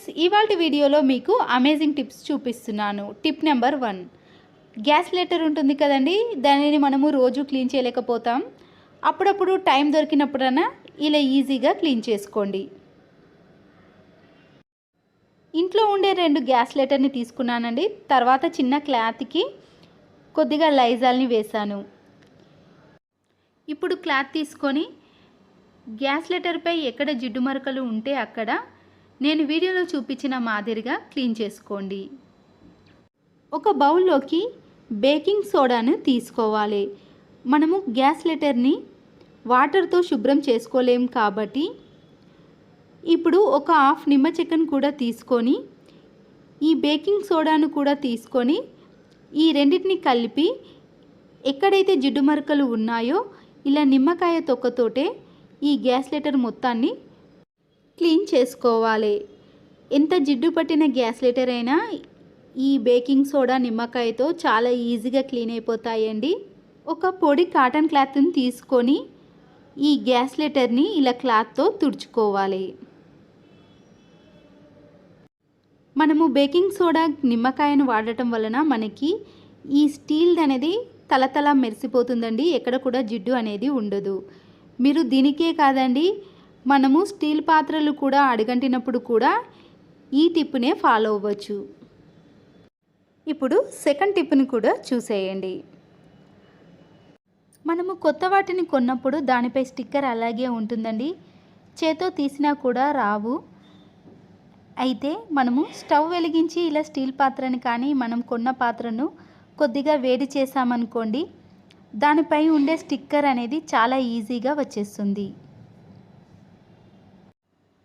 Friends, ఇవాల్టి వీడియోలో మీకు అమేజింగ్ టిప్స్ చూపిస్తున్నాను. టిప్ నెంబర్ 1, గ్యాస్ లైటర్ ఉంటుంది కదండి, దానిని మనము రోజు క్లీన్ చేయలేకపోతాం. అప్పుడప్పుడు టైం దొరికినప్పుడైనా ఇలా ఈజీగా క్లీన్ చేసుకోండి. ఇంట్లో ఉండే 2 గ్యాస్ లైటర్ని తీసుకున్నానండి. తర్వాత చిన్న క్లాత్కి కొద్దిగా లైజాల్ని వేశాను. ఇప్పుడు క్లాత్ తీసుకొని గ్యాస్ లైటర్పై ఎక్కడ జిడ్డు మరకలు ఉంటే అక్కడ నేను వీడియోలో చూపించిన మాదిరిగా క్లీన్ చేసుకోండి. ఒక బౌల్లోకి బేకింగ్ సోడాను తీసుకోవాలి. మనము గ్యాస్ లైటర్ని వాటర్తో శుభ్రం చేసుకోలేం కాబట్టి ఇప్పుడు ఒక హాఫ్ నిమ్మ చెక్కను కూడా తీసుకొని ఈ బేకింగ్ సోడాను కూడా తీసుకొని ఈ రెండింటిని కలిపి ఎక్కడైతే జిడ్డు మరకలు ఉన్నాయో ఇలా నిమ్మకాయ తొక్కతోటే ఈ గ్యాస్ లైటర్ మొత్తాన్ని క్లీన్ చేసుకోవాలి. ఎంత జిడ్డు పట్టిన గ్యాస్ లైటర్ అయినా ఈ బేకింగ్ సోడా నిమ్మకాయతో చాలా ఈజీగా క్లీన్ అయిపోతాయండి. ఒక పొడి కాటన్ క్లాత్ని తీసుకొని ఈ గ్యాస్ లైటర్ని ఇలా క్లాత్తో తుడుచుకోవాలి. మనము బేకింగ్ సోడా నిమ్మకాయను వాడటం వలన మనకి ఈ స్టీల్ అనేది తలతల మెరిసిపోతుందండి. ఎక్కడ కూడా జిడ్డు అనేది ఉండదు. మీరు దీనికే కాదండి, మనము స్టీల్ పాత్రలు కూడా అడుగంటినప్పుడు కూడా ఈ టిప్నే ఫాలో అవ్వచ్చు. ఇప్పుడు సెకండ్ టిప్ని కూడా చూసేయండి. మనము కొత్త వాటిని కొన్నప్పుడు దానిపై స్టిక్కర్ అలాగే ఉంటుందండి. చేతో తీసినా కూడా రావు. అయితే మనము స్టవ్ వెలిగించి ఇలా స్టీల్ పాత్రని కానీ మనం కొన్న పాత్రను కొద్దిగా వేడి చేసామనుకోండి, దానిపై ఉండే స్టిక్కర్ అనేది చాలా ఈజీగా వచ్చేస్తుంది.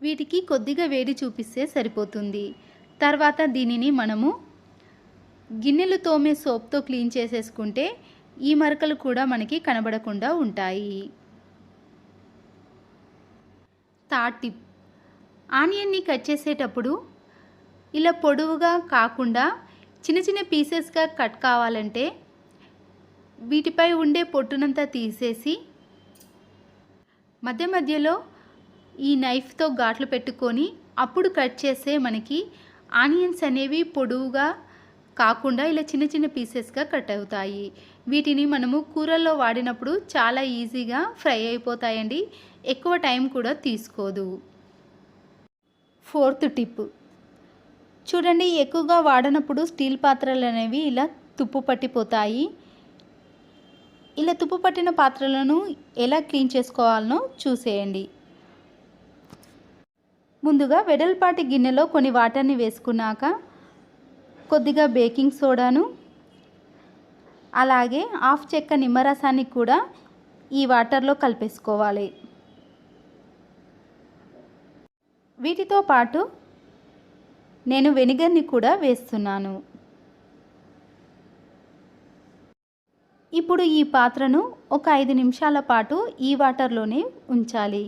వీటికి కొద్దిగా వేడి చూపిస్తే సరిపోతుంది. తర్వాత దీనిని మనము గిన్నెలు తోమే సోప్తో క్లీన్ చేసేసుకుంటే ఈ మరకలు కూడా మనకి కనబడకుండా ఉంటాయి. థర్డ్ టిప్, ఆనియన్ని కట్ చేసేటప్పుడు ఇలా పొడవుగా కాకుండా చిన్న చిన్న పీసెస్గా కట్ కావాలంటే వీటిపై ఉండే పొట్టునంతా తీసేసి మధ్య మధ్యలో ఈ నైఫ్తో ఘాట్లు పెట్టుకొని అప్పుడు కట్ చేస్తే మనకి ఆనియన్స్ అనేవి పొడవుగా కాకుండా ఇలా చిన్న చిన్న పీసెస్గా కట్ అవుతాయి. వీటిని మనము కూరల్లో వాడినప్పుడు చాలా ఈజీగా ఫ్రై అయిపోతాయండి. ఎక్కువ టైం కూడా తీసుకోదు. ఫోర్త్ టిప్ చూడండి, ఎక్కువగా వాడినప్పుడు స్టీల్ పాత్రలు అనేవి ఇలా తుప్పు పట్టిపోతాయి. ఇలా తుప్పు పట్టిన పాత్రలను ఎలా క్లీన్ చేసుకోవాలనో చూసేయండి. ముందుగా వెడల్పాటి గిన్నెలో కొన్ని వాటర్ని వేసుకున్నాక కొద్దిగా బేకింగ్ సోడాను అలాగే హాఫ్ చెక్క నిమ్మరసాన్ని కూడా ఈ వాటర్లో కలిపేసుకోవాలి. వీటితో పాటు నేను వెనిగర్ని కూడా వేస్తున్నాను. ఇప్పుడు ఈ పాత్రను ఒక 5 నిమిషాల పాటు ఈ వాటర్లోనే ఉంచాలి.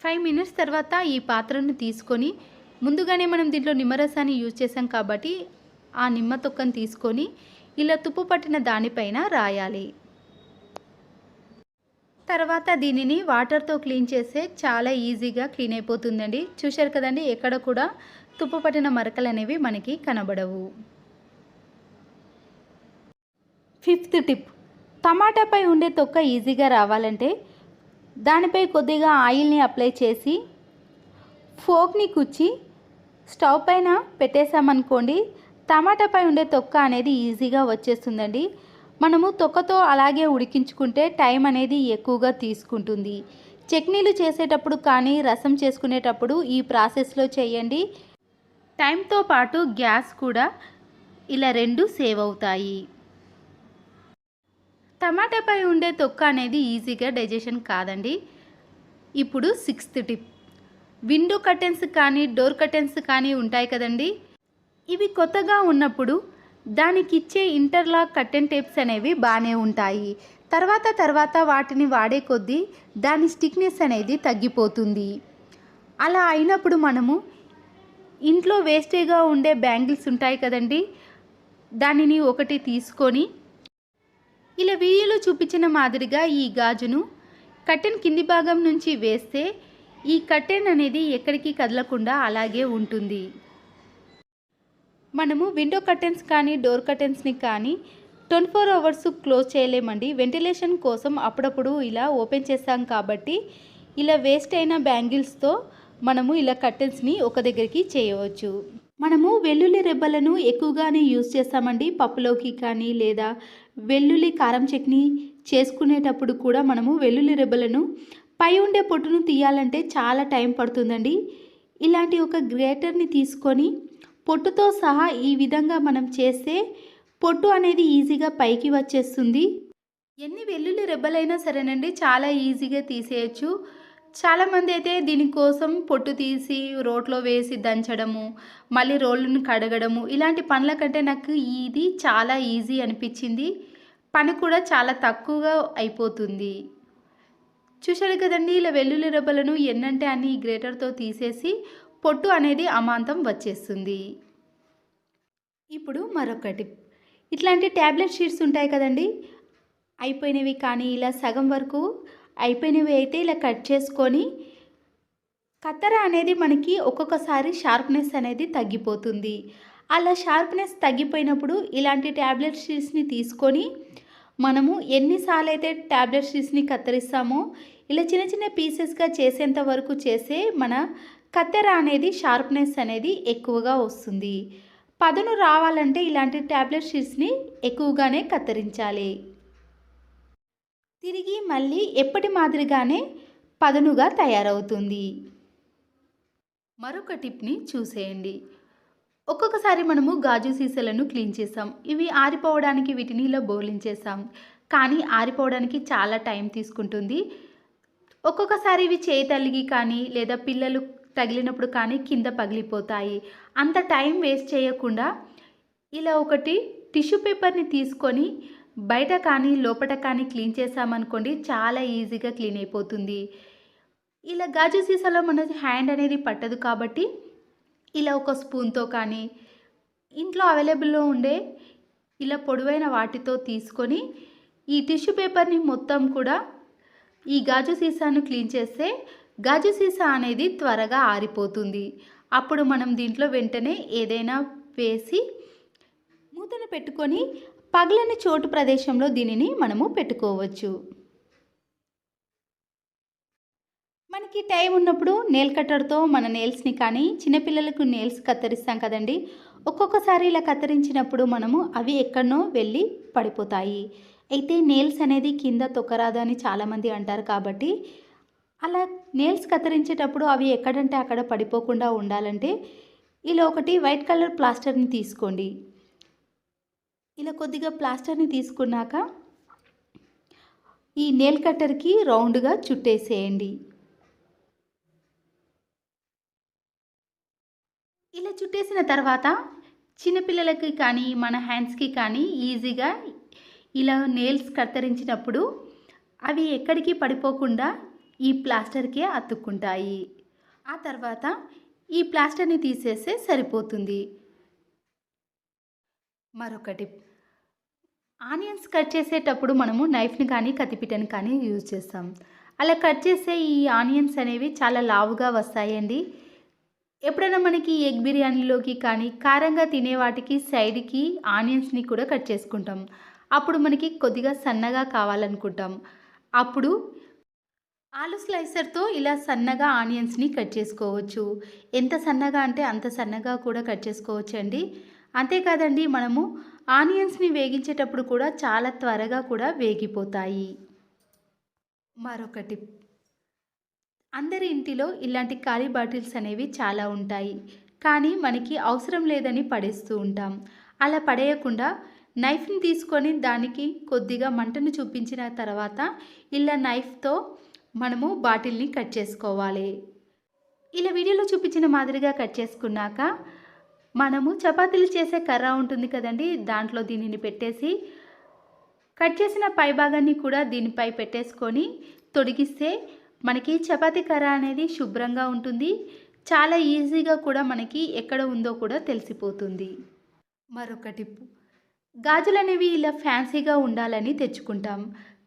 5 మినిట్స్ తర్వాత ఈ పాత్రను తీసుకొని ముందుగానే మనం దీంట్లో నిమ్మరసాన్ని యూజ్ చేసాం కాబట్టి ఆ నిమ్మ తొక్కను తీసుకొని ఇలా తుప్పు పట్టిన దానిపైన రాయాలి. తర్వాత దీనిని వాటర్తో క్లీన్ చేస్తే చాలా ఈజీగా క్లీన్ అయిపోతుందండి. చూశారు కదండి, ఎక్కడ కూడా తుప్పు పట్టిన మరకలు అనేవి మనకి కనబడవు. ఫిఫ్త్ టిప్, టమాటాపై ఉండే తొక్క ఈజీగా రావాలంటే దానిపై కొద్దిగా ఆయిల్ని అప్లై చేసి ఫోక్ని కుచ్చి స్టవ్ పైన పెట్టేసామనుకోండి, టమాటాపై ఉండే తొక్క అనేది ఈజీగా వచ్చేస్తుందండి. మనము తొక్కతో అలాగే ఉడికించుకుంటే టైం అనేది ఎక్కువగా తీసుకుంటుంది. చట్నీలు చేసేటప్పుడు కానీ రసం చేసుకునేటప్పుడు ఈ ప్రాసెస్లో చేయండి. టైంతో పాటు గ్యాస్ కూడా ఇలా 2 సేవ్ అవుతాయి. టమాటాపై ఉండే తొక్క అనేది ఈజీగా డైజెషన్ కాదండి. ఇప్పుడు 6th టిప్, విండో కర్టెన్స్ కానీ డోర్ కర్టెన్స్ కానీ ఉంటాయి కదండి, ఇవి కొత్తగా ఉన్నప్పుడు దానికి ఇచ్చే ఇంటర్లాక్ కర్టెన్ టేప్స్ అనేవి బాగానే ఉంటాయి. తర్వాత వాటిని వాడే కొద్దీ దాని స్టిక్నెస్ అనేది తగ్గిపోతుంది. అలా అయినప్పుడు మనము ఇంట్లో వేస్ట్గా ఉండే బ్యాంగిల్స్ ఉంటాయి కదండి, దానిని ఒకటి తీసుకొని ఇలా వీడియోలో చూపించిన మాదిరిగా ఈ గాజును కర్టెన్ కింది భాగం నుంచి వేస్తే ఈ కర్టెన్ అనేది ఎక్కడికి కదలకుండా అలాగే ఉంటుంది. మనము విండో కర్టెన్స్ కానీ డోర్ కర్టెన్స్ని కానీ 24 అవర్స్ క్లోజ్ చేయలేమండి. వెంటిలేషన్ కోసం అప్పుడప్పుడు ఇలా ఓపెన్ చేస్తాం కాబట్టి ఇలా వేస్ట్ అయిన బ్యాంగిల్స్తో మనము ఇలా కర్టెన్స్ని ఒక దగ్గరికి చేయవచ్చు. మనము వెల్లుల్లి రెబ్బలను ఎక్కువగానే యూజ్ చేస్తామండి. పప్పులోకి కానీ లేదా వెల్లుల్లి కారం చట్నీ చేసుకునేటప్పుడు కూడా మనము వెల్లుల్లి రెబ్బలను పై ఉండే పొట్టును తీయాలంటే చాలా టైం పడుతుందండి. ఇలాంటి ఒక గ్రేటర్ని తీసుకొని పొట్టుతో సహా ఈ విధంగా మనం చేస్తే పొట్టు అనేది ఈజీగా పైకి వచ్చేస్తుంది. ఎన్ని వెల్లుల్లి రెబ్బలైనా సరేనండి చాలా ఈజీగా తీసేయచ్చు. చాలామంది అయితే దీనికోసం పొట్టు తీసి రోట్లో వేసి దంచడము, మళ్ళీ రోళ్ళను కడగడము ఇలాంటి పనుల కంటే నాకు ఇది చాలా ఈజీ అనిపించింది. పని కూడా చాలా తక్కువగా అయిపోతుంది. చూశారు కదండి, ఇలా వెల్లుల్లి రెబ్బలను ఎన్నంటే అన్ని ఈ గ్రేటర్తో తీసేసి పొట్టు అనేది అమాంతం వచ్చేస్తుంది. ఇప్పుడు మరొకటి, ఇట్లాంటి ట్యాబ్లెట్ షీట్స్ ఉంటాయి కదండి, అయిపోయినవి కానీ ఇలా సగం వరకు అయిపోయినవి అయితే ఇలా కట్ చేసుకొని కత్తెర అనేది మనకి ఒక్కొక్కసారి షార్ప్నెస్ అనేది తగ్గిపోతుంది. అలా షార్ప్నెస్ తగ్గిపోయినప్పుడు ఇలాంటి ట్యాబ్లెట్ షీట్స్ని తీసుకొని మనము ఎన్నిసార్లు అయితే ట్యాబ్లెట్ షీట్స్ని కత్తిరిస్తామో ఇలా చిన్న చిన్న పీసెస్గా చేసేంత వరకు చేసే మన కత్తెర అనేది షార్ప్నెస్ అనేది ఎక్కువగా వస్తుంది. పదును రావాలంటే ఇలాంటి ట్యాబ్లెట్ షీట్స్ని ఎక్కువగానే కత్తిరించాలి. తిరిగి మళ్ళీ ఎప్పటి మాదిరిగానే పదునుగా తయారవుతుంది. మరొక టిప్ని చూసేయండి. ఒక్కొక్కసారి మనము గాజు సీసాలను క్లీన్ చేస్తాం. ఇవి ఆరిపోవడానికి వీటిని ఇలా బోర్లించేస్తాం. కానీ ఆరిపోవడానికి చాలా టైం తీసుకుంటుంది. ఒక్కొక్కసారి ఇవి చేయి తలిగి కానీ లేదా పిల్లలు తగిలినప్పుడు కానీ కింద పగిలిపోతాయి. అంత టైం వేస్ట్ చేయకుండా ఇలా ఒకటి టిష్యూ పేపర్ని తీసుకొని బయట కానీ లోపల కానీ క్లీన్ చేసామనుకోండి చాలా ఈజీగా క్లీన్ అయిపోతుంది. ఇలా గాజు సీసాలో మన హ్యాండ్ అనేది పట్టదు కాబట్టి ఇలా ఒక స్పూన్తో కానీ ఇంట్లో అవైలబుల్లో ఉండే ఇలా పొడవైన వాటితో తీసుకొని ఈ టిష్యూ పేపర్ని మొత్తం కూడా ఈ గాజు సీసాను క్లీన్ చేస్తే గాజు సీసా అనేది త్వరగా ఆరిపోతుంది. అప్పుడు మనం దీంట్లో వెంటనే ఏదైనా వేసి మూతను పెట్టుకొని పగలని చోటు ప్రదేశంలో దీనిని మనము పెట్టుకోవచ్చు. మనకి టైం ఉన్నప్పుడు నెయిల్ కట్టర్తో మన నెయిల్స్ని కానీ చిన్నపిల్లలకు నెయిల్స్ కత్తిరిస్తాం కదండి, ఒక్కొక్కసారి ఇలా కత్తిరించినప్పుడు మనము అవి ఎక్కడనో వెళ్ళి పడిపోతాయి. అయితే నెయిల్స్ అనేది కింద తొక్కరాదు అని చాలామంది అంటారు కాబట్టి అలా నెయిల్స్ కత్తిరించేటప్పుడు అవి ఎక్కడంటే అక్కడ పడిపోకుండా ఉండాలంటే ఇలా ఒకటి వైట్ కలర్ ప్లాస్టర్ని తీసుకోండి. ఇలా కొద్దిగా ప్లాస్టర్ని తీసుకున్నాక ఈ నెయిల్ కట్టర్కి రౌండ్గా చుట్టేసేయండి. ఇలా చుట్టేసిన తర్వాత చిన్నపిల్లలకి కానీ మన హ్యాండ్స్కి కానీ ఈజీగా ఇలా నెయిల్స్ కత్తిరించినప్పుడు అవి ఎక్కడికి పడిపోకుండా ఈ ప్లాస్టర్కే అతుక్కుంటాయి. ఆ తర్వాత ఈ ప్లాస్టర్ని తీసేస్తే సరిపోతుంది. మరొకటి, ఆనియన్స్ కట్ చేసేటప్పుడు మనము నైఫ్ని కానీ కత్తిపీటని కానీ యూజ్ చేస్తాం. అలా కట్ చేసే ఈ ఆనియన్స్ అనేవి చాలా లావుగా వస్తాయండి. ఎప్పుడైనా మనకి ఎగ్ బిర్యానీలోకి కానీ కారంగా తినే వాటికి సైడ్కి ఆనియన్స్ని కూడా కట్ చేసుకుంటాం. అప్పుడు మనకి కొద్దిగా సన్నగా కావాలనుకుంటాం. అప్పుడు ఆలు స్లైసర్తో ఇలా సన్నగా ఆనియన్స్ని కట్ చేసుకోవచ్చు. ఎంత సన్నగా అంటే అంత సన్నగా కూడా కట్ చేసుకోవచ్చు అండి. అంతేకాదండి, మనము ఆనియన్స్ని వేగించేటప్పుడు కూడా చాలా త్వరగా కూడా వేగిపోతాయి. మరొకటి, అందరి ఇంటిలో ఇలాంటి ఖాళీ బాటిల్స్ అనేవి చాలా ఉంటాయి. కానీ మనకి అవసరం లేదని పడేస్తూ ఉంటాం. అలా పడేయకుండా నైఫ్ని తీసుకొని దానికి కొద్దిగా మంటను చూపించిన తర్వాత ఇలా నైఫ్తో మనము బాటిల్ని కట్ చేసుకోవాలి. ఇలా వీడియోలో చూపించిన మాదిరిగా కట్ చేసుకున్నాక మనము చపాతీలు చేసే కర్ర ఉంటుంది కదండి, దాంట్లో దీనిని పెట్టేసి కట్ చేసిన పై భాగాన్ని కూడా దీనిపై పెట్టేసుకొని తొడిగిస్తే మనకి చపాతీ కర్ర అనేది శుభ్రంగా ఉంటుంది. చాలా ఈజీగా కూడా మనకి ఎక్కడ ఉందో కూడా తెలిసిపోతుంది. మరొక టిప్, గాజులు అనేవి ఇలా ఫ్యాన్సీగా ఉండాలని తెచ్చుకుంటాం.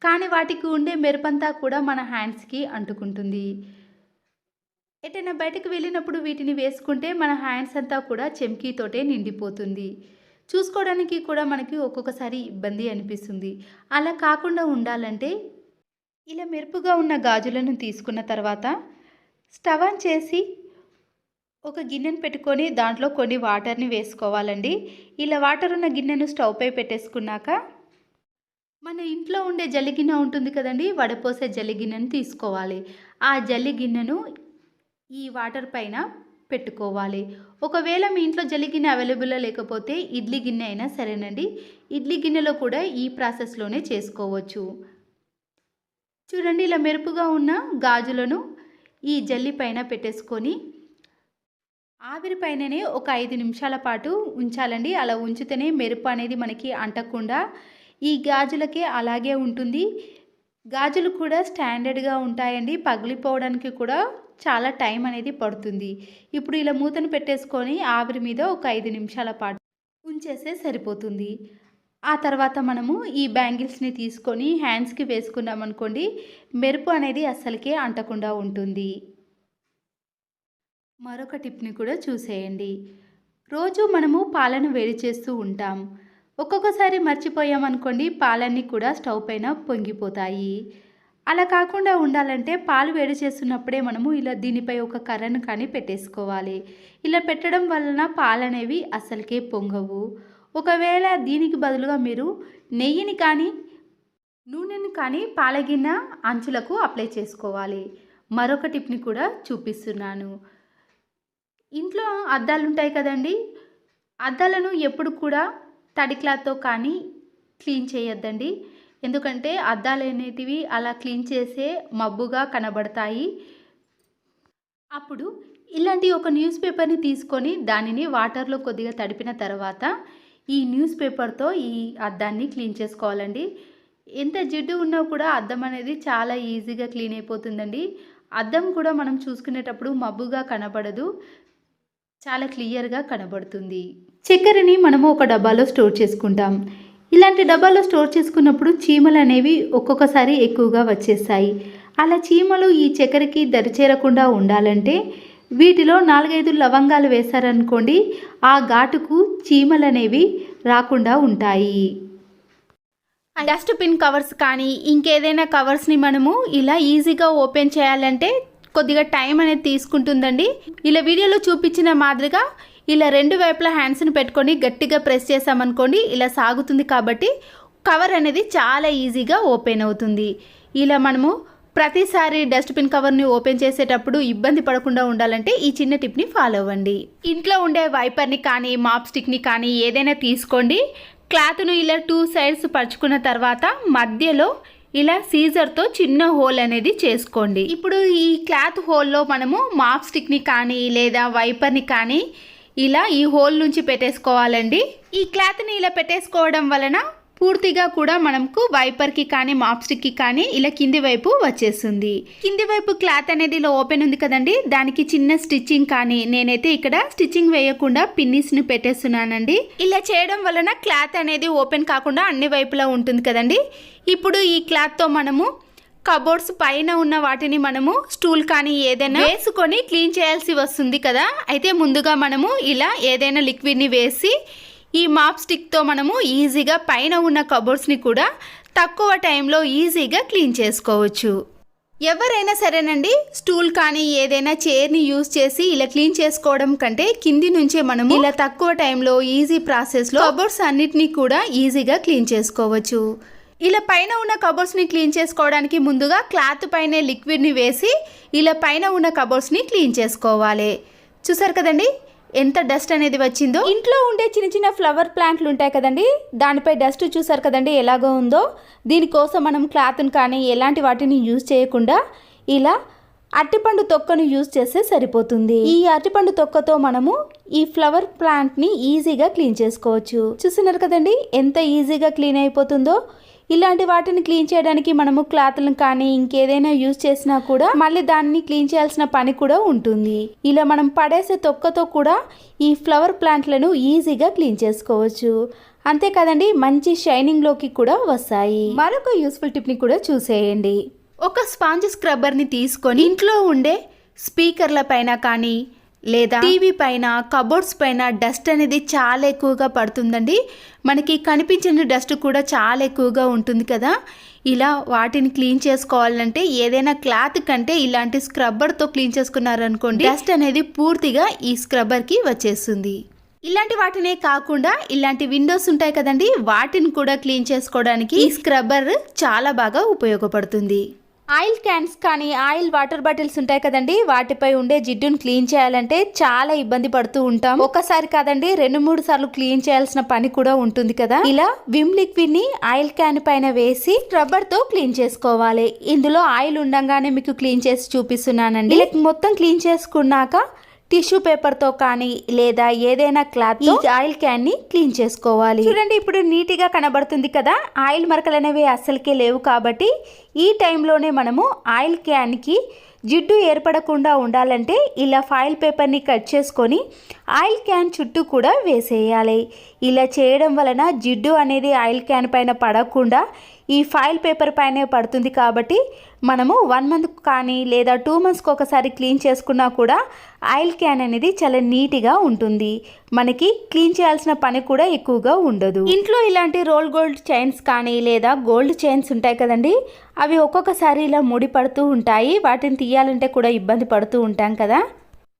కానీ వాటికి ఉండే మెరుపంతా కూడా మన హ్యాండ్స్కి అంటుకుంటుంది. ఎటైనా బయటకు వెళ్ళినప్పుడు వీటిని వేసుకుంటే మన హ్యాండ్స్ అంతా కూడా చెమ్కీతోటే నిండిపోతుంది. చూసుకోవడానికి కూడా మనకి ఒక్కొక్కసారి ఇబ్బంది అనిపిస్తుంది. అలా కాకుండా ఉండాలంటే ఇలా మెరుపుగా ఉన్న గాజులను తీసుకున్న తర్వాత స్టవ్ ఆన్ చేసి ఒక గిన్నెను పెట్టుకొని దాంట్లో కొన్ని వాటర్ని వేసుకోవాలండి. ఇలా వాటర్ ఉన్న గిన్నెను స్టవ్ పై పెట్టేసుకున్నాక మన ఇంట్లో ఉండే జల్లి గిన్నె ఉంటుంది కదండి, వడపోసే జల్లి గిన్నెను తీసుకోవాలి. ఆ జల్లి గిన్నెను ఈ వాటర్ పైన పెట్టుకోవాలి. ఒకవేళ మీ ఇంట్లో జల్లి గిన్నె అవైలబుల్లో లేకపోతే ఇడ్లీ గిన్నె అయినా సరేనండి. ఇడ్లీ గిన్నెలో కూడా ఈ ప్రాసెస్లోనే చేసుకోవచ్చు. చూడండి, ఇలా మెరుపుగా ఉన్న గాజులను ఈ జల్లి పైన పెట్టేసుకొని ఆవిరి పైననే ఒక 5 నిమిషాల పాటు ఉంచాలండి. అలా ఉంచితేనే మెరుపు అనేది మనకి అంటకుండా ఈ గాజులకే అలాగే ఉంటుంది. గాజులు కూడా స్టాండర్డ్గా ఉంటాయండి. పగిలిపోవడానికి కూడా చాలా టైం అనేది పడుతుంది. ఇప్పుడు ఇలా మూతను పెట్టేసుకొని ఆవిరి మీద ఒక 5 నిమిషాల పాటు ఉంచేస్తే సరిపోతుంది. ఆ తర్వాత మనము ఈ బ్యాంగిల్స్ని తీసుకొని హ్యాండ్స్కి వేసుకున్నాం అనుకోండి, మెరుపు అనేది అస్సలకే అంటకుండా ఉంటుంది. మరొక టిప్ని కూడా చూసేయండి. రోజు మనము పాలను వేడి చేస్తూ ఉంటాం. ఒక్కొక్కసారి మర్చిపోయామనుకోండి, పాలన్నీ కూడా స్టవ్ పైన పొంగిపోతాయి. అలా కాకుండా ఉండాలంటే పాలు వేడి చేస్తున్నప్పుడే మనము ఇలా దీనిపై ఒక కర్రను కానీ పెట్టేసుకోవాలి. ఇలా పెట్టడం వలన పాలు అనేవి అస్సలకే పొంగవు. ఒకవేళ దీనికి బదులుగా మీరు నెయ్యిని కానీ నూనెను కానీ పాలగిన్నె అంచులకు అప్లై చేసుకోవాలి. మరొక టిప్ని కూడా చూపిస్తున్నాను. ఇంట్లో అద్దాలు ఉంటాయి కదండి, అద్దాలను ఎప్పుడు కూడా తడి క్లాత్తో కానీ క్లీన్ చేయొద్దండి. ఎందుకంటే అద్దాలు అనేటివి అలా క్లీన్ చేసే మబ్బుగా కనబడతాయి. అప్పుడు ఇలాంటి ఒక న్యూస్ పేపర్ని తీసుకొని దానిని వాటర్లో కొద్దిగా తడిపిన తర్వాత ఈ న్యూస్ పేపర్తో ఈ అద్దాన్ని క్లీన్ చేసుకోవాలండి. ఎంత జిడ్డు ఉన్నా కూడా అద్దం అనేది చాలా ఈజీగా క్లీన్ అయిపోతుందండి. అద్దం కూడా మనం చూసుకునేటప్పుడు మబ్బుగా కనబడదు, చాలా క్లియర్గా కనబడుతుంది. చక్కెరని మనము ఒక డబ్బాలో స్టోర్ చేసుకుంటాం. ఇలాంటి డబ్బాలో స్టోర్ చేసుకున్నప్పుడు చీమలు అనేవి ఒక్కొక్కసారి ఎక్కువగా వచ్చేస్తాయి. అలా చీమలు ఈ చక్కెరకి దరిచేరకుండా ఉండాలంటే వీటిలో 4-5 లవంగాలు వేశారనుకోండి, ఆ ఘాటుకు చీమలు అనేవి రాకుండా ఉంటాయి. డస్ట్బిన్ కవర్స్ కానీ ఇంకేదైనా కవర్స్ని మనము ఇలా ఈజీగా ఓపెన్ చేయాలంటే కొద్దిగా టైం అనేది తీసుకుంటుందండి. ఇలా వీడియోలో చూపించిన మాదిరిగా ఇలా 2 వైపులా హ్యాండ్స్ని పెట్టుకొని గట్టిగా ప్రెస్ చేసామనుకోండి, ఇలా సాగుతుంది. కాబట్టి కవర్ అనేది చాలా ఈజీగా ఓపెన్ అవుతుంది. ఇలా మనము ప్రతిసారి డస్ట్బిన్ కవర్ని ఓపెన్ చేసేటప్పుడు ఇబ్బంది పడకుండా ఉండాలంటే ఈ చిన్న టిప్ని ఫాలో అవ్వండి. ఇంట్లో ఉండే వైపర్ని కానీ మాప్ స్టిక్ని కానీ ఏదైనా తీసుకోండి. క్లాత్ను ఇలా 2 సైడ్స్ పరుచుకున్న తర్వాత మధ్యలో ఇలా సీజర్తో చిన్న హోల్ అనేది చేసుకోండి. ఇప్పుడు ఈ క్లాత్ హోల్లో మనము మాప్ స్టిక్ని కానీ లేదా వైపర్ని కానీ ఇలా ఈ హోల్ నుంచి పెట్టేసుకోవాలండి. ఈ క్లాత్ని ఇలా పెట్టేసుకోవడం వలన పూర్తిగా కూడా మనకు వైపర్కి కానీ మాప్ స్టిక్కి కానీ ఇలా కింది వైపు వచ్చేస్తుంది. కింది వైపు క్లాత్ అనేది ఇలా ఓపెన్ ఉంది కదండి, దానికి చిన్న స్టిచ్చింగ్ కానీ నేనైతే ఇక్కడ స్టిచ్చింగ్ వేయకుండా పిన్నిస్ని పెట్టేస్తున్నానండి. ఇలా చేయడం వలన క్లాత్ అనేది ఓపెన్ కాకుండా అన్ని వైపులా ఉంటుంది కదండి. ఇప్పుడు ఈ క్లాత్తో మనము కబోర్డ్స్ పైన ఉన్న వాటిని మనము స్టూల్ కానీ ఏదైనా వేసుకొని క్లీన్ చేయాల్సి వస్తుంది కదా. అయితే ముందుగా మనము ఇలా ఏదైనా లిక్విడ్ని వేసి ఈ మాప్ స్టిక్తో మనము ఈజీగా పైన ఉన్న కబోర్డ్స్ని కూడా తక్కువ టైంలో ఈజీగా క్లీన్ చేసుకోవచ్చు. ఎవరైనా సరేనండి, స్టూల్ కానీ ఏదైనా చైర్ని యూజ్ చేసి ఇలా క్లీన్ చేసుకోవడం కంటే కింది నుంచే మనము ఇలా తక్కువ టైంలో ఈజీ ప్రాసెస్లో కబోర్డ్స్ అన్నిటినీ కూడా ఈజీగా క్లీన్ చేసుకోవచ్చు. ఇలా పైన ఉన్న కబోర్డ్స్ని క్లీన్ చేసుకోవడానికి ముందుగా క్లాత్ పైనే లిక్విడ్ని వేసి ఇలా పైన ఉన్న కబోర్డ్స్ని క్లీన్ చేసుకోవాలి. చూసారు కదండి ఎంత డస్ట్ అనేది వచ్చిందో. ఇంట్లో ఉండే చిన్న చిన్న ఫ్లవర్ ప్లాంట్లు ఉంటాయి కదండి, దానిపై డస్ట్ చూసారు కదండి ఎలాగో ఉందో. దీనికోసం మనం క్లాత్ని కానీ ఎలాంటి వాటిని యూజ్ చేయకుండా ఇలా అరటిపండు తొక్కను యూజ్ చేస్తే సరిపోతుంది. ఈ అరటిపండు తొక్కతో మనము ఈ ఫ్లవర్ ప్లాంట్ని ఈజీగా క్లీన్ చేసుకోవచ్చు. చూస్తున్నారు కదండి ఎంత ఈజీగా క్లీన్ అయిపోతుందో. ఇలాంటి వాటిని క్లీన్ చేయడానికి మనము క్లాత్లను కానీ ఇంకేదైనా యూజ్ చేసినా కూడా మళ్ళీ దాన్ని క్లీన్ చేయాల్సిన పని కూడా ఉంటుంది. ఇలా మనం పడేసే తొక్కతో కూడా ఈ ఫ్లవర్ ప్లాంట్లను ఈజీగా క్లీన్ చేసుకోవచ్చు. అంతే కదండి మంచి షైనింగ్లోకి కూడా వస్తాయి. మరొక యూస్ఫుల్ టిప్ని కూడా చూసేయండి. ఒక స్పాంజ్ స్క్రబ్బర్ని తీసుకొని ఇంట్లో ఉండే స్పీకర్ల పైన కానీ లేదా టీవీ పైన, కబోర్డ్స్ పైన డస్ట్ అనేది చాలా ఎక్కువగా పడుతుందండి. మనకి కనిపించిన డస్ట్ కూడా చాలా ఎక్కువగా ఉంటుంది కదా. ఇలా వాటిని క్లీన్ చేసుకోవాలంటే ఏదైనా క్లాత్ కంటే ఇలాంటి స్క్రబ్బర్తో క్లీన్ చేసుకున్నారనుకోండి, డస్ట్ అనేది పూర్తిగా ఈ స్క్రబ్బర్కి వచ్చేస్తుంది. ఇలాంటి వాటినే కాకుండా ఇలాంటి విండోస్ ఉంటాయి కదండి, వాటిని కూడా క్లీన్ చేసుకోవడానికి ఈ స్క్రబ్బర్ చాలా బాగా ఉపయోగపడుతుంది. ఆయిల్ క్యాన్స్ కానీ ఆయిల్ వాటర్ బాటిల్స్ ఉంటాయి కదండి, వాటిపై ఉండే జిడ్డును క్లీన్ చేయాలంటే చాలా ఇబ్బంది పడుతూ ఉంటాం. ఒక్కసారి కాదండి 2-3 సార్లు క్లీన్ చేయాల్సిన పని కూడా ఉంటుంది కదా. ఇలా విమ్ లిక్విడ్ ని ఆయిల్ క్యాన్ పైన వేసి స్క్రబ్బర్ తో క్లీన్ చేసుకోవాలి. ఇందులో ఆయిల్ ఉండంగానే మీకు క్లీన్ చేసి చూపిస్తున్నానండి. ఇలా మొత్తం క్లీన్ చేసుకున్నాక టిష్యూ పేపర్తో కానీ లేదా ఏదైనా క్లాత్ ఈ ఆయిల్ క్యాన్ ని క్లీన్ చేసుకోవాలి. చూడండి ఇప్పుడు నీట్గా కనబడుతుంది కదా. ఆయిల్ మరకలు అనేవి అస్సలకే లేవు కాబట్టి ఈ టైంలోనే మనము ఆయిల్ క్యాన్కి జిడ్డు ఏర్పడకుండా ఉండాలంటే ఇలా ఫాయిల్ పేపర్ని కట్ చేసుకొని ఆయిల్ క్యాన్ చుట్టూ కూడా వేసేయాలి. ఇలా చేయడం వలన జిడ్డు అనేది ఆయిల్ క్యాన్ పైన పడకుండా ఈ ఫాయిల్ పేపర్ పైనే పడుతుంది. కాబట్టి మనము 1 మంత్ కానీ లేదా 2 మంత్స్కి ఒకసారి క్లీన్ చేసుకున్నా కూడా ఆయిల్ క్యాన్ అనేది చాలా నీట్గా ఉంటుంది. మనకి క్లీన్ చేయాల్సిన పని కూడా ఎక్కువగా ఉండదు. ఇంట్లో ఇలాంటి రోల్ గోల్డ్ చైన్స్ కానీ లేదా గోల్డ్ చైన్స్ ఉంటాయి కదండి, అవి ఒక్కొక్కసారి ఇలా ముడి పడుతూ ఉంటాయి. వాటిని తీయాలంటే కూడా ఇబ్బంది పడుతూ ఉంటాం కదా.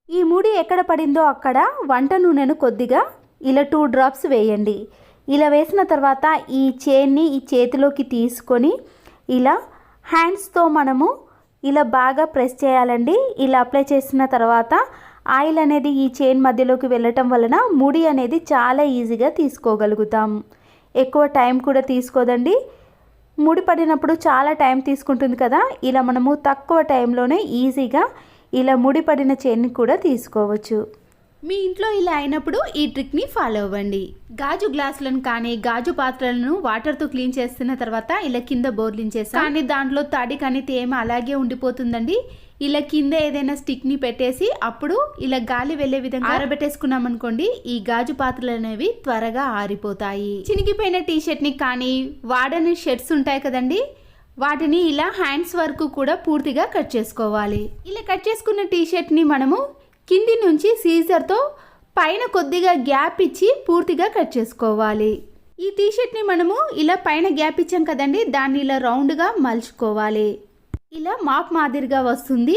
ఈ ముడి ఎక్కడ పడిందో అక్కడ వంట నూనెను కొద్దిగా ఇలా 2 డ్రాప్స్ వేయండి. ఇలా వేసిన తర్వాత ఈ చైన్ని ఈ చేతిలోకి తీసుకొని ఇలా హ్యాండ్స్తో మనము ఇలా బాగా ప్రెస్ చేయాలండి. ఇలా అప్లై చేసిన తర్వాత ఆయిల్ అనేది ఈ చైన్ మధ్యలోకి వెళ్ళటం వలన ముడి అనేది చాలా ఈజీగా తీసుకోగలుగుతాం. ఎక్కువ టైం కూడా తీసుకోదండి. ముడి పడినప్పుడు చాలా టైం తీసుకుంటుంది కదా, ఇలా మనము తక్కువ టైంలోనే ఈజీగా ఇలా ముడి పడిన చైన్ని కూడా తీసుకోవచ్చు. మీ ఇంట్లో ఇలా అయినప్పుడు ఈ ట్రిక్ని ఫాలో అవ్వండి. గాజు గ్లాసులను కానీ గాజు పాత్రలను వాటర్తో క్లీన్ చేస్తున్న తర్వాత ఇలా కింద బోర్లించేసి కానీ దాంట్లో తడి కానీ తేమ అలాగే ఉండిపోతుందండి. ఇలా కింద ఏదైనా స్టిక్ని పెట్టేసి అప్పుడు ఇలా గాలి వెళ్ళే విధంగా ఆరబెట్టేసుకున్నాం అనుకోండి, ఈ గాజు పాత్రలు అనేవి త్వరగా ఆరిపోతాయి. చినిగిపోయిన టీషర్ట్ని కానీ వాడని షర్ట్స్ ఉంటాయి కదండి, వాటిని ఇలా హ్యాండ్స్ వరకు కూడా పూర్తిగా కట్ చేసుకోవాలి. ఇలా కట్ చేసుకున్న టీషర్ట్ని మనము కింది నుంచి సీజర్తో పైన కొద్దిగా గ్యాప్ ఇచ్చి పూర్తిగా కట్ చేసుకోవాలి. ఈ టీషర్ట్ని మనము ఇలా పైన గ్యాప్ ఇచ్చాం కదండి, దాన్ని ఇలా రౌండ్గా మలుచుకోవాలి. ఇలా మాప్ మాదిరిగా వస్తుంది.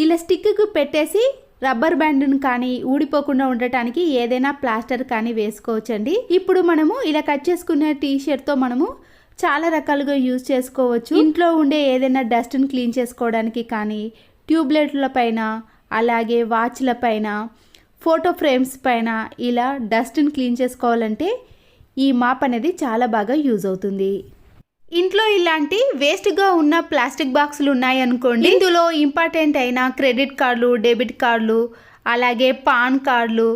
ఇలా స్టిక్కు పెట్టేసి రబ్బర్ బ్యాండ్ను కానీ ఊడిపోకుండా ఉండటానికి ఏదైనా ప్లాస్టర్ కానీ వేసుకోవచ్చండి. ఇప్పుడు మనము ఇలా కట్ చేసుకున్న టీషర్ట్తో మనము చాలా రకాలుగా యూజ్ చేసుకోవచ్చు. ఇంట్లో ఉండే ఏదైనా డస్ట్ని క్లీన్ చేసుకోవడానికి కానీ ట్యూబ్లైట్ల పైన, అలాగే వాచ్ల పైన, ఫోటో ఫ్రేమ్స్ పైన ఇలా డస్ట్ని క్లీన్ చేసుకోవాలంటే ఈ మాప్ అనేది చాలా బాగా యూజ్ అవుతుంది. ఇంట్లో ఇలాంటి వేస్ట్గా ఉన్న ప్లాస్టిక్ బాక్సులు ఉన్నాయనుకోండి, ఇందులో ఇంపార్టెంట్ అయిన క్రెడిట్ కార్డులు, డెబిట్ కార్డులు, అలాగే పాన్ కార్డులు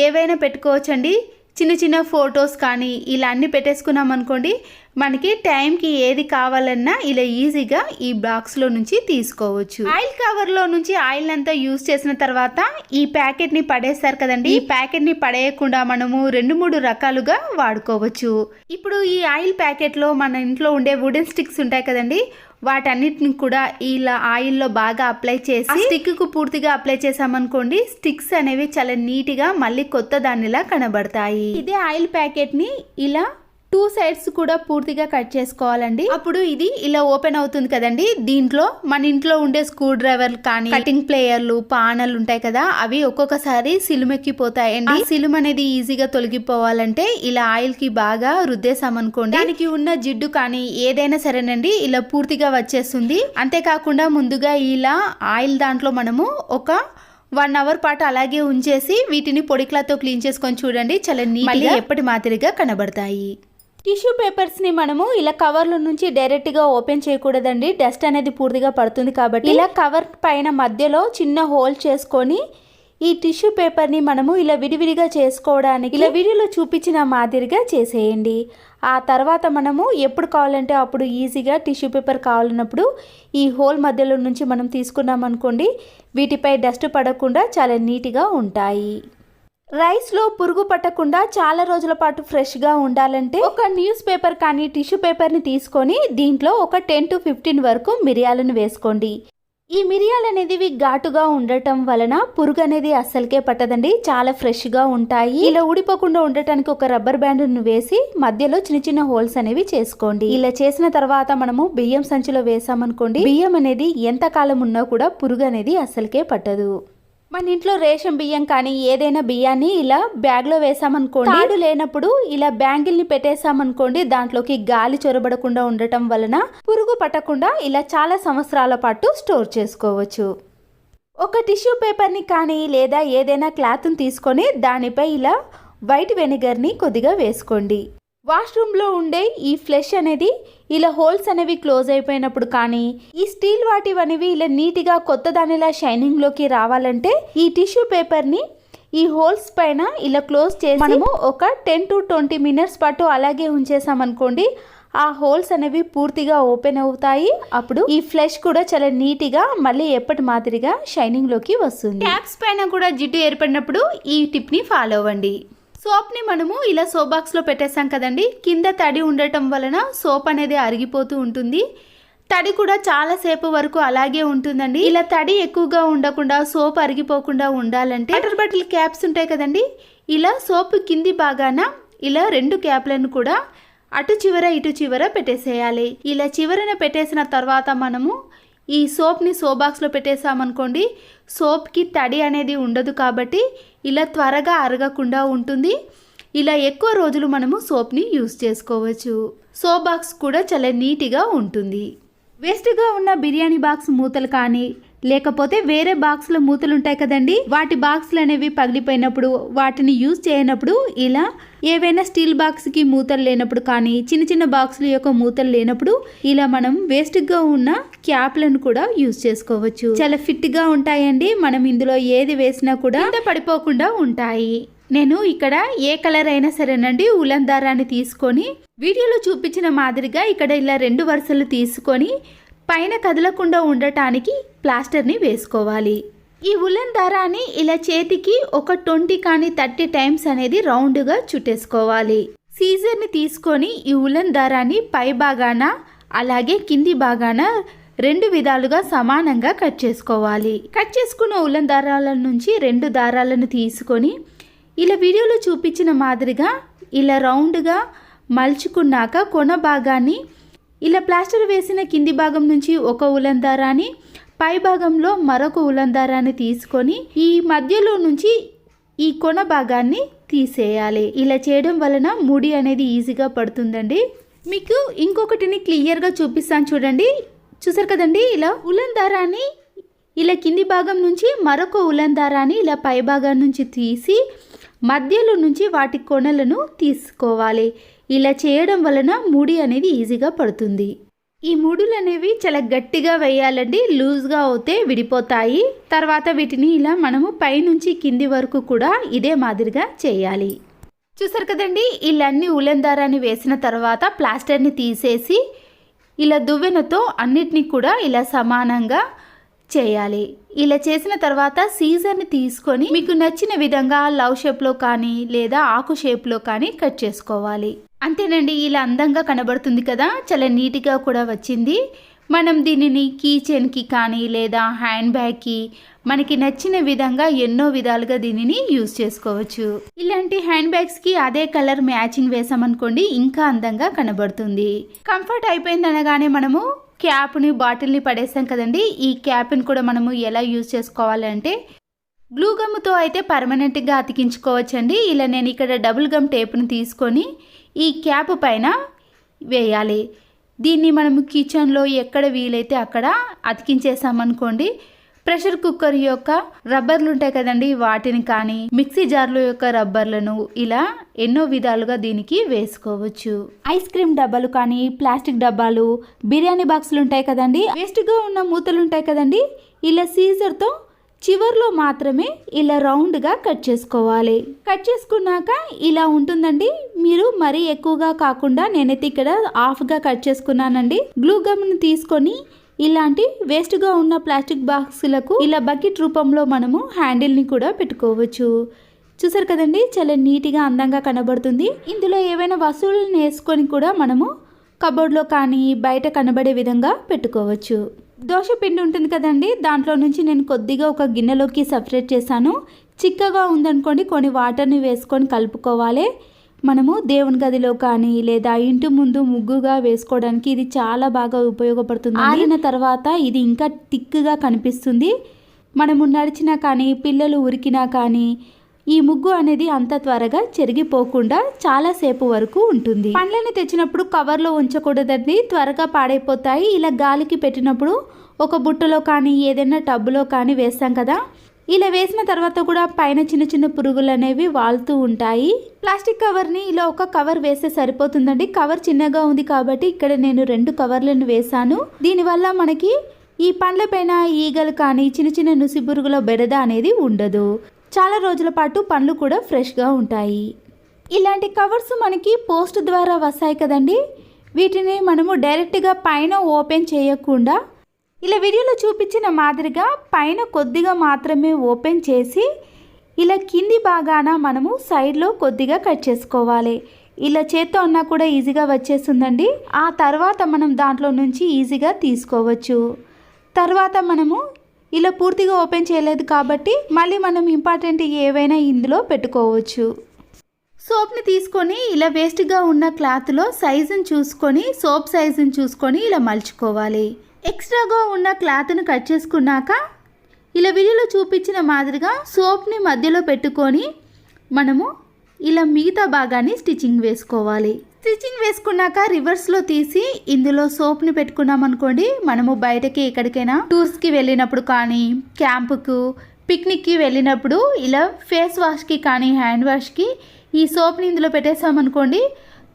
ఏవైనా పెట్టుకోవచ్చండి. చిన్న చిన్న ఫొటోస్ కానీ ఇలా అన్నీ పెట్టేసుకున్నాం అనుకోండి, మనకి టైంకి ఏది కావాలన్నా ఇలా ఈజీగా ఈ బాక్స్లో నుంచి తీసుకోవచ్చు. ఆయిల్ కవర్లో నుంచి ఆయిల్ అంతా యూజ్ చేసిన తర్వాత ఈ ప్యాకెట్ని పడేస్తారు కదండి, ఈ ప్యాకెట్ని పడేయకుండా మనము 2-3 రకాలుగా వాడుకోవచ్చు. ఇప్పుడు ఈ ఆయిల్ ప్యాకెట్లో మన ఇంట్లో ఉండే వుడెన్ స్టిక్స్ ఉంటాయి కదండి, వాటన్నిటిని కూడా ఇలా ఆయిల్లో బాగా అప్లై చేసి స్టిక్కు పూర్తిగా అప్లై చేసామనుకోండి, స్టిక్స్ అనేవి చాలా నీట్గా మళ్ళీ కొత్త దానిలా కనబడతాయి. ఇదే ఆయిల్ ప్యాకెట్ని ఇలా 2 సైడ్స్ కూడా పూర్తిగా కట్ చేసుకోవాలండి. అప్పుడు ఇది ఇలా ఓపెన్ అవుతుంది కదండి, దీంట్లో మన ఇంట్లో ఉండే స్క్రూ డ్రైవర్లు కానీ కటింగ్ ప్లేయర్లు, పానలు ఉంటాయి కదా, అవి ఒక్కొక్కసారి సిలుమెక్కిపోతాయండి. సిలుము అనేది ఈజీగా తొలగిపోవాలంటే ఇలా ఆయిల్ కి బాగా రుద్దేసామనుకోండి, దానికి ఉన్న జిడ్డు కానీ ఏదైనా సరేనండి ఇలా పూర్తిగా వచ్చేస్తుంది. అంతేకాకుండా ముందుగా ఇలా ఆయిల్ దాంట్లో మనము ఒక 1 అవర్ పాటు అలాగే ఉంచేసి వీటిని పొడి క్లాత్తో క్లీన్ చేసుకొని చూడండి, చాలా నీట్గా ఎప్పటి మాదిరిగా కనబడతాయి. టిష్యూ పేపర్స్ని మనము ఇలా కవర్ల నుంచి డైరెక్ట్గా ఓపెన్ చేయకూడదండి, డస్ట్ అనేది పూర్తిగా పడుతుంది. కాబట్టి ఇలా కవర్ పైన మధ్యలో చిన్న హోల్ చేసుకొని ఈ టిష్యూ పేపర్ని మనము ఇలా విడివిడిగా చేసుకోవడానికి ఇలా వీడియోలో చూపించిన మాదిరిగా చేసేయండి. ఆ తర్వాత మనము ఎప్పుడు కావాలంటే అప్పుడు ఈజీగా టిష్యూ పేపర్ కావాలన్నప్పుడు ఈ హోల్ మధ్యలో నుంచి మనం తీసుకున్నాం అనుకోండి, వీటిపై డస్ట్ పడకుండా చాలా నీట్గా ఉంటాయి. రైస్లో పురుగు పట్టకుండా చాలా రోజుల పాటు ఫ్రెష్గా ఉండాలంటే ఒక న్యూస్ పేపర్ కానీ టిష్యూ పేపర్ని తీసుకొని దీంట్లో ఒక 10 to 15 వరకు మిరియాలను వేసుకోండి. ఈ మిరియాలు అనేవి ఘాటుగా ఉండటం వలన పురుగు అనేది అస్సలకే పట్టదండి. చాలా ఫ్రెష్గా ఉంటాయి. ఇలా ఊడిపోకుండా ఉండటానికి ఒక రబ్బర్ బ్యాండ్ను వేసి మధ్యలో చిన్న చిన్న హోల్స్ అనేవి చేసుకోండి. ఇలా చేసిన తర్వాత మనము బియ్యం సంచిలో వేసామనుకోండి, బియ్యం అనేది ఎంత కాలం ఉన్నా కూడా పురుగు అనేది అస్సలకే పట్టదు. మన ఇంట్లో రేషన్ బియ్యం కానీ ఏదైనా బియ్యాన్ని ఇలా బ్యాగ్లో వేసామనుకోండి, తాడు లేనప్పుడు ఇలా బ్యాంగిల్ని పెట్టేసామనుకోండి, దాంట్లోకి గాలి చొరబడకుండా ఉండటం వలన పురుగు పట్టకుండా ఇలా చాలా సంవత్సరాల పాటు స్టోర్ చేసుకోవచ్చు. ఒక టిష్యూ పేపర్ని కానీ లేదా ఏదైనా క్లాత్ని తీసుకొని దానిపై ఇలా వైట్ వెనిగర్ని కొద్దిగా వేసుకోండి. వాష్రూమ్లో ఉండే ఈ ఫ్లెష్ అనేది ఇలా హోల్స్ అనేవి క్లోజ్ అయిపోయినప్పుడు కానీ, ఈ స్టీల్ వాటివనేవి ఇలా నీట్గా కొత్త దానిలా షైనింగ్లోకి రావాలంటే ఈ టిష్యూ పేపర్ని ఈ హోల్స్ పైన ఇలా క్లోజ్ చేసి మనము ఒక 10 to 20 minutes పాటు అలాగే ఉంచేసామనుకోండి, ఆ హోల్స్ అనేవి పూర్తిగా ఓపెన్ అవుతాయి. అప్పుడు ఈ ఫ్లెష్ కూడా చాలా నీట్గా మళ్ళీ ఎప్పటి మాదిరిగా షైనింగ్లోకి వస్తుంది. ట్యాప్స్ పైన కూడా జిడ్డు ఏర్పడినప్పుడు ఈ టిప్ని ఫాలో అవ్వండి. సోప్ని మనము ఇలా సోప్ బాక్స్లో పెట్టేసాం కదండి, కింద తడి ఉండటం వలన సోప్ అనేది అరిగిపోతూ ఉంటుంది. తడి కూడా చాలాసేపు వరకు అలాగే ఉంటుందండి. ఇలా తడి ఎక్కువగా ఉండకుండా సోప్ అరిగిపోకుండా ఉండాలంటే వాటర్ బాటిల్ క్యాప్స్ ఉంటాయి కదండి, ఇలా సోప్ కింది భాగాన ఇలా 2 క్యాప్లను కూడా అటు చివర ఇటు చివర పెట్టేసేయాలి. ఇలా చివరన పెట్టేసిన తర్వాత మనము ఈ సోప్ని సోప్ బాక్స్లో పెట్టేసామనుకోండి, సోప్కి తడి అనేది ఉండదు కాబట్టి ఇలా త్వరగా అరగకుండా ఉంటుంది. ఇలా ఎక్కువ రోజులు మనము సోప్ని యూస్ చేసుకోవచ్చు. సోప్ బాక్స్ కూడా చాలా నీట్గా ఉంటుంది. వేస్ట్గా ఉన్న బిర్యానీ బాక్స్ మూతలు కానీ లేకపోతే వేరే బాక్స్లో మూతలు ఉంటాయి కదండి, వాటి బాక్స్లు అనేవి పగిలిపోయినప్పుడు వాటిని యూజ్ చేయనప్పుడు ఇలా ఏవైనా స్టీల్ బాక్స్కి మూతలు లేనప్పుడు కానీ చిన్న చిన్న బాక్సుల యొక్క మూతలు లేనప్పుడు ఇలా మనం వేస్ట్గా ఉన్న క్యాప్లను కూడా యూజ్ చేసుకోవచ్చు. చాలా ఫిట్గా ఉంటాయండి. మనం ఇందులో ఏది వేసినా కూడా కింద పడిపోకుండా ఉంటాయి. నేను ఇక్కడ ఏ కలర్ అయినా సరేనండి ఉలన్ దారాన్ని తీసుకొని వీడియోలో చూపించిన మాదిరిగా ఇక్కడ ఇలా 2 వరుసలు తీసుకొని పైన కదలకుండా ఉండటానికి ప్లాస్టర్ని వేసుకోవాలి. ఈ ఉలన్ దారాన్ని ఇలా చేతికి ఒక 20 కానీ 30 టైమ్స్ అనేది రౌండ్గా చుట్టేసుకోవాలి. సీజర్ని తీసుకొని ఈ ఉలన్ దారాన్ని పై భాగాన అలాగే కింది భాగాన 2 విధాలుగా సమానంగా కట్ చేసుకోవాలి. కట్ చేసుకున్న ఉలన్ దారాల నుంచి 2 దారాలను తీసుకొని ఇలా వీడియోలో చూపించిన మాదిరిగా ఇలా రౌండ్గా మలుచుకున్నాక కొన భాగాన్ని ఇలా ప్లాస్టర్ వేసిన కింది భాగం నుంచి ఒక ఉలన్ దారాన్ని, పై భాగంలో మరొక ఉలన్ దారాన్ని తీసుకొని ఈ మధ్యలో నుంచి ఈ కొన భాగాన్ని తీసేయాలి. ఇలా చేయడం వలన ముడి అనేది ఈజీగా పడుతుందండి. మీకు ఇంకొకటిని క్లియర్గా చూపిస్తాను చూడండి. చూసారు కదండి, ఇలా ఉలన్ దారాన్ని ఇలా కింది భాగం నుంచి మరొక ఉలన్ దారాన్ని ఇలా పై భాగం నుంచి తీసి మధ్యలో నుంచి వాటి కొనలను తీసుకోవాలి. ఇలా చేయడం వలన ముడి అనేది ఈజీగా పడుతుంది. ఈ ముడులు అనేవి చాలా గట్టిగా వేయాలండి, లూజ్గా అవుతే విడిపోతాయి. తర్వాత వీటిని ఇలా మనము పైనుంచి కింది వరకు కూడా ఇదే మాదిరిగా చేయాలి. చూసారు కదండి, ఇలా అన్ని ఉలన్ దారాన్ని వేసిన తర్వాత ప్లాస్టర్ని తీసేసి ఇలా దువ్వెనతో అన్నిటినీ కూడా ఇలా సమానంగా చేయాలి. ఇలా చేసిన తర్వాత సీజర్ని తీసుకొని మీకు నచ్చిన విధంగా లవ్ షేప్లో కానీ లేదా ఆకు షేప్లో కానీ కట్ చేసుకోవాలి. అంతేనండి, ఇలా అందంగా కనబడుతుంది కదా, చాలా నీట్గా కూడా వచ్చింది. మనం దీనిని కీ చైన్కి కానీ లేదా హ్యాండ్ బ్యాగ్కి మనకి నచ్చిన విధంగా ఎన్నో విధాలుగా దీనిని యూజ్ చేసుకోవచ్చు. ఇలాంటి హ్యాండ్ బ్యాగ్స్కి అదే కలర్ మ్యాచింగ్ వేసామనుకోండి ఇంకా అందంగా కనబడుతుంది. కంఫర్ట్ అయిపోయింది అనగానే మనము క్యాప్ని బాటిల్ని పడేసాం కదండి, ఈ క్యాప్ని కూడా మనము ఎలా యూజ్ చేసుకోవాలంటే గ్లూ గమ్తో అయితే పర్మనెంట్గా అతికించుకోవచ్చండి. ఇలా నేను ఇక్కడ డబుల్ గమ్ టేప్ని తీసుకొని ఈ క్యాప్ పైన వేయాలి. దీన్ని మనము కిచెన్లో ఎక్కడ వీలైతే అక్కడ అతికించేసామనుకోండి, ప్రెషర్ కుక్కర్ యొక్క రబ్బర్లు ఉంటాయి కదండి, వాటిని కానీ మిక్సీ జార్ల యొక్క రబ్బర్లను ఇలా ఎన్నో విధాలుగా దీనికి వేసుకోవచ్చు. ఐస్ క్రీమ్ డబ్బాలు కానీ ప్లాస్టిక్ డబ్బాలు, బిర్యానీ బాక్సులు ఉంటాయి కదండి, వేస్ట్గా ఉన్న మూతలు ఉంటాయి కదండి, ఇలా సీజర్తో చివర్లో మాత్రమే ఇలా రౌండ్గా కట్ చేసుకోవాలి. కట్ చేసుకున్నాక ఇలా ఉంటుందండి. మీరు మరీ ఎక్కువగా కాకుండా నేనైతే ఇక్కడ హాఫ్గా కట్ చేసుకున్నానండి. గ్లూ గమ్ని తీసుకొని ఇలాంటి వేస్ట్గా ఉన్న ప్లాస్టిక్ బాక్సులకు ఇలా బకెట్ రూపంలో మనము హ్యాండిల్ని కూడా పెట్టుకోవచ్చు. చూసారు కదండి, చాలా నీట్గా అందంగా కనబడుతుంది. ఇందులో ఏవైనా వస్తువులను వేసుకొని కూడా మనము కబోర్డ్లో కానీ బయట కనబడే విధంగా పెట్టుకోవచ్చు. దోశ పిండి ఉంటుంది కదండి, దాంట్లో నుంచి నేను కొద్దిగా ఒక గిన్నెలోకి సపరేట్ చేశాను. చిక్కగా ఉందనుకోండి కొన్ని వాటర్ని వేసుకొని కలుపుకోవాలి. మనము దేవుని గదిలో కానీ లేదా ఇంటి ముందు ముగ్గుగా వేసుకోవడానికి ఇది చాలా బాగా ఉపయోగపడుతుంది. ఆరిన తర్వాత ఇది ఇంకా థిక్గా కనిపిస్తుంది. మనము నడిచినా కానీ పిల్లలు ఉరికినా కానీ ఈ ముగ్గు అనేది అంత త్వరగా చెరిగిపోకుండా చాలాసేపు వరకు ఉంటుంది. పండ్లని తెచ్చినప్పుడు కవర్లో ఉంచకూడదండి, త్వరగా పాడైపోతాయి. ఇలా గాలికి పెట్టినప్పుడు ఒక బుట్టలో కానీ ఏదైనా టబ్బులో కానీ వేస్తాం కదా, ఇలా వేసిన తర్వాత కూడా పైన చిన్న చిన్న పురుగులు అనేవి వాలుతూ ఉంటాయి. ప్లాస్టిక్ కవర్ని ఇలా ఒక కవర్ వేస్తే సరిపోతుందండి. కవర్ చిన్నగా ఉంది కాబట్టి ఇక్కడ నేను 2 కవర్లను వేసాను. దీనివల్ల మనకి ఈ పండ్ల పైన ఈగలు కానీ చిన్న చిన్న నుసి పురుగుల బెడద అనేది ఉండదు. చాలా రోజుల పాటు పండ్లు కూడా ఫ్రెష్గా ఉంటాయి. ఇలాంటి కవర్స్ మనకి పోస్ట్ ద్వారా వస్తాయి కదండి, వీటిని మనము డైరెక్ట్గా పైన ఓపెన్ చేయకుండా ఇలా వీడియోలో చూపించిన మాదిరిగా పైన కొద్దిగా మాత్రమే ఓపెన్ చేసి ఇలా కింది భాగాన మనము సైడ్లో కొద్దిగా కట్ చేసుకోవాలి. ఇలా చేత్తో అన్నా కూడా ఈజీగా వచ్చేస్తుందండి. ఆ తర్వాత మనం దాంట్లో నుంచి ఈజీగా తీసుకోవచ్చు. తర్వాత మనము ఇలా పూర్తిగా ఓపెన్ చేయలేదు కాబట్టి మళ్ళీ మనం ఇంపార్టెంట్ ఏవైనా ఇందులో పెట్టుకోవచ్చు. సోప్ని తీసుకొని ఇలా వేస్ట్గా ఉన్న క్లాత్లో సైజుని చూసుకొని సోప్ సైజుని చూసుకొని ఇలా మలుచుకోవాలి. ఎక్స్ట్రాగా ఉన్న క్లాత్ని కట్ చేసుకున్నాక ఇలా వీడియోలో చూపించిన మాదిరిగా సోప్ని మధ్యలో పెట్టుకొని మనము ఇలా మిగతా భాగాన్ని స్టిచ్చింగ్ వేసుకోవాలి. స్టిచ్చింగ్ వేసుకున్నాక రివర్స్లో తీసి ఇందులో సోప్ని పెట్టుకున్నాం అనుకోండి, మనము బయటకి ఎక్కడికైనా టూర్స్కి వెళ్ళినప్పుడు కానీ క్యాంపుకు పిక్నిక్కి వెళ్ళినప్పుడు ఇలా ఫేస్ వాష్కి కానీ హ్యాండ్ వాష్కి ఈ సోప్ని ఇందులో పెట్టేసామనుకోండి,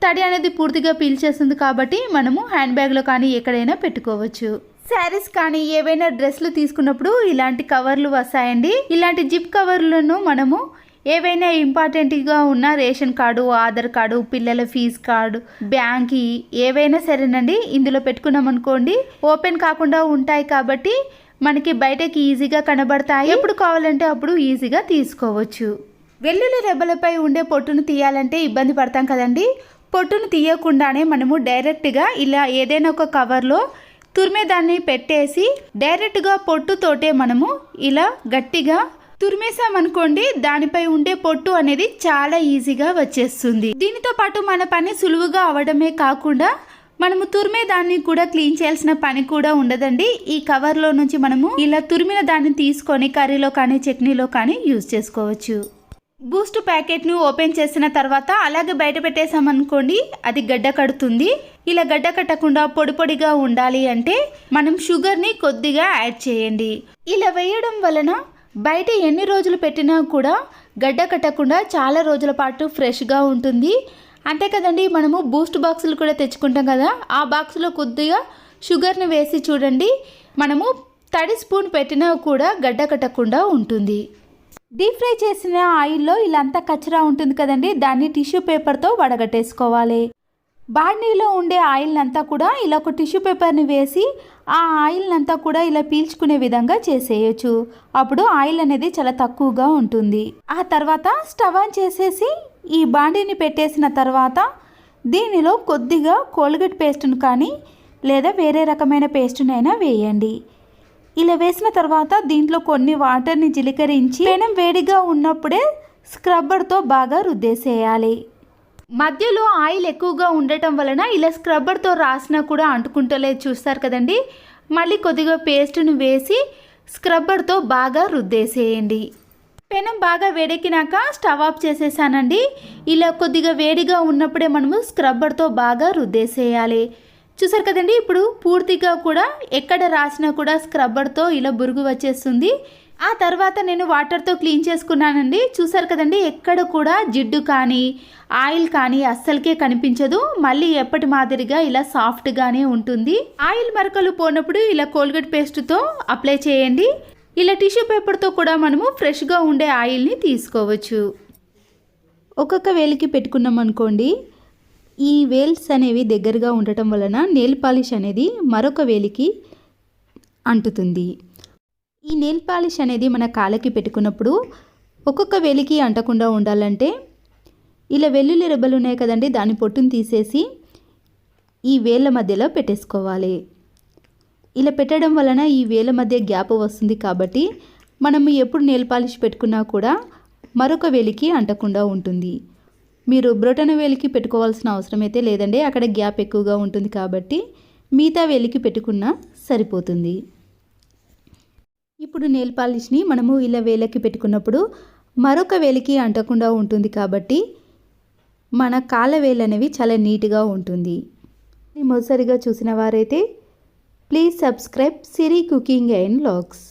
తడి అనేది పూర్తిగా పీల్చేస్తుంది కాబట్టి మనము హ్యాండ్ బ్యాగ్లో కానీ ఎక్కడైనా పెట్టుకోవచ్చు. శారీస్ కానీ ఏవైనా డ్రెస్లు తీసుకున్నప్పుడు ఇలాంటి కవర్లు వస్తాయండి. ఇలాంటి జిప్ కవర్లను మనము ఏవైనా ఇంపార్టెంట్గా ఉన్న రేషన్ కార్డు, ఆధార్ కార్డు, పిల్లల ఫీజు కార్డు, బ్యాంక్కి ఏవైనా సరేనండి ఇందులో పెట్టుకున్నాం అనుకోండి, ఓపెన్ కాకుండా ఉంటాయి కాబట్టి మనకి బయటకి ఈజీగా కనబడతాయి. ఎప్పుడు కావాలంటే అప్పుడు ఈజీగా తీసుకోవచ్చు. వెల్లుల్లి రెబ్బలపై ఉండే పొట్టును తీయాలంటే ఇబ్బంది పడతాం కదండి, పొట్టును తీయకుండానే మనము డైరెక్ట్గా ఇలా ఏదైనా ఒక కవర్లో తురిమేదాన్ని పెట్టేసి డైరెక్ట్గా పొట్టుతోటే మనము ఇలా గట్టిగా తురిమేసామనుకోండి, దానిపై ఉండే పొట్టు అనేది చాలా ఈజీగా వచ్చేస్తుంది. దీనితో పాటు మన పని సులువుగా అవడమే కాకుండా మనము తురిమే దాన్ని కూడా క్లీన్ చేయాల్సిన పని కూడా ఉండదండి. ఈ కవర్లో నుంచి మనము ఇలా తురిమిన దాన్ని తీసుకొని కర్రీలో కానీ చట్నీలో కానీ యూజ్ చేసుకోవచ్చు. బూస్ట్ ప్యాకెట్ను ఓపెన్ చేసిన తర్వాత అలాగే బయట పెట్టేసామనుకోండి, అది గడ్డ కడుతుంది. ఇలా గడ్డ కట్టకుండా పొడి పొడిగా ఉండాలి అంటే మనం షుగర్ని కొద్దిగా యాడ్ చేయండి. ఇలా వేయడం వలన బయట ఎన్ని రోజులు పెట్టినా కూడా గడ్డ కట్టకుండా చాలా రోజుల పాటు ఫ్రెష్గా ఉంటుంది. అంతే కదండి, మనము బూస్ట్ బాక్సులు కూడా తెచ్చుకుంటాం కదా, ఆ బాక్స్లో కొద్దిగా షుగర్ని వేసి చూడండి, మనము తడి స్పూన్ పెట్టినా కూడా గడ్డ కట్టకుండా ఉంటుంది. డీప్ ఫ్రై చేసిన ఆయిల్లో ఇలా అంతా కచరా ఉంటుంది కదండి, దాన్ని టిష్యూ పేపర్తో వడగట్టేసుకోవాలి. బాండీలో ఉండే ఆయిల్ అంతా కూడా ఇలా ఒక టిష్యూ పేపర్ని వేసి ఆ ఆయిల్ అంతా కూడా ఇలా పీల్చుకునే విధంగా చేసేయచ్చు. అప్పుడు ఆయిల్ అనేది చాలా తక్కువగా ఉంటుంది. ఆ తర్వాత స్టవ్ ఆన్ చేసేసి ఈ బాండీని పెట్టేసిన తర్వాత దీనిలో కొద్దిగా కోల్గేట్ పేస్ట్ను కానీ లేదా వేరే రకమైన పేస్ట్నైనా వేయండి. ఇలా వేసిన తర్వాత దీంట్లో కొన్ని వాటర్ని జీలకరించి పెనం వేడిగా ఉన్నప్పుడే స్క్రబ్బర్తో బాగా రుద్దేసేయాలి. మధ్యలో ఆయిల్ ఎక్కువగా ఉండటం వలన ఇలా స్క్రబ్బర్తో రాసినా కూడా అంటుకుంటలేదు, చూస్తారు కదండి. మళ్ళీ కొద్దిగా పేస్ట్ను వేసి స్క్రబ్బర్తో బాగా రుద్దేసేయండి. పెనం బాగా వేడెక్కినాక స్టవ్ ఆఫ్ చేసేసానండి. ఇలా కొద్దిగా వేడిగా ఉన్నప్పుడే మనము స్క్రబ్బర్తో బాగా రుద్దేసేయాలి. చూసారు కదండి, ఇప్పుడు పూర్తిగా కూడా ఎక్కడ రాసినా కూడా స్క్రబ్బర్తో ఇలా బురుగు వచ్చేస్తుంది. ఆ తర్వాత నేను వాటర్తో క్లీన్ చేసుకున్నానండి. చూసారు కదండి, ఎక్కడ కూడా జిడ్డు కానీ ఆయిల్ కానీ అస్సలకే కనిపించదు. మళ్ళీ ఎప్పటి మాదిరిగా ఇలా సాఫ్ట్గానే ఉంటుంది. ఆయిల్ మరకలు పోనప్పుడు ఇలా కోల్గేట్ పేస్ట్తో అప్లై చేయండి. ఇలా టిష్యూ పేపర్తో కూడా మనము ఫ్రెష్గా ఉండే ఆయిల్ని తీసుకోవచ్చు. ఒక్కొక్క వేలికి పెట్టుకున్నాం అనుకోండి, ఈ వేల్స్ అనేవి దగ్గరగా ఉండటం వలన నెయిల్ పాలిష్ అనేది మరొక వేలికి అంటుతుంది. ఈ నెయిల్ పాలిష్ అనేది మన కాళ్ళకి పెట్టుకున్నప్పుడు ఒక్కొక్క వేలికి అంటకుండా ఉండాలంటే ఇలా వెల్లుల్లి రెబ్బలు ఉన్నాయి కదండి, దాని పొట్టును తీసేసి ఈ వేళ్ళ మధ్యలో పెట్టేసుకోవాలి. ఇలా పెట్టడం వలన ఈ వేల మధ్య గ్యాప్ వస్తుంది కాబట్టి మనము ఎప్పుడు నెయిల్ పాలిష్ పెట్టుకున్నా కూడా మరొక వేలికి అంటకుండా ఉంటుంది. మీరు బ్రొటన వేలికి పెట్టుకోవాల్సిన అవసరం అయితే లేదండి, అక్కడ గ్యాప్ ఎక్కువగా ఉంటుంది కాబట్టి మిగతా వేలికి పెట్టుకున్నా సరిపోతుంది. ఇప్పుడు నెయిల్ పాలిష్ని మనము ఇలా వేలకి పెట్టుకున్నప్పుడు మరొక వేలికి అంటకుండా ఉంటుంది కాబట్టి మన కాళ్ళ వేలు అనేవి చాలా నీట్గా ఉంటుంది. మొదటిసారిగా చూసిన వారైతే please subscribe Siri cooking and vlogs.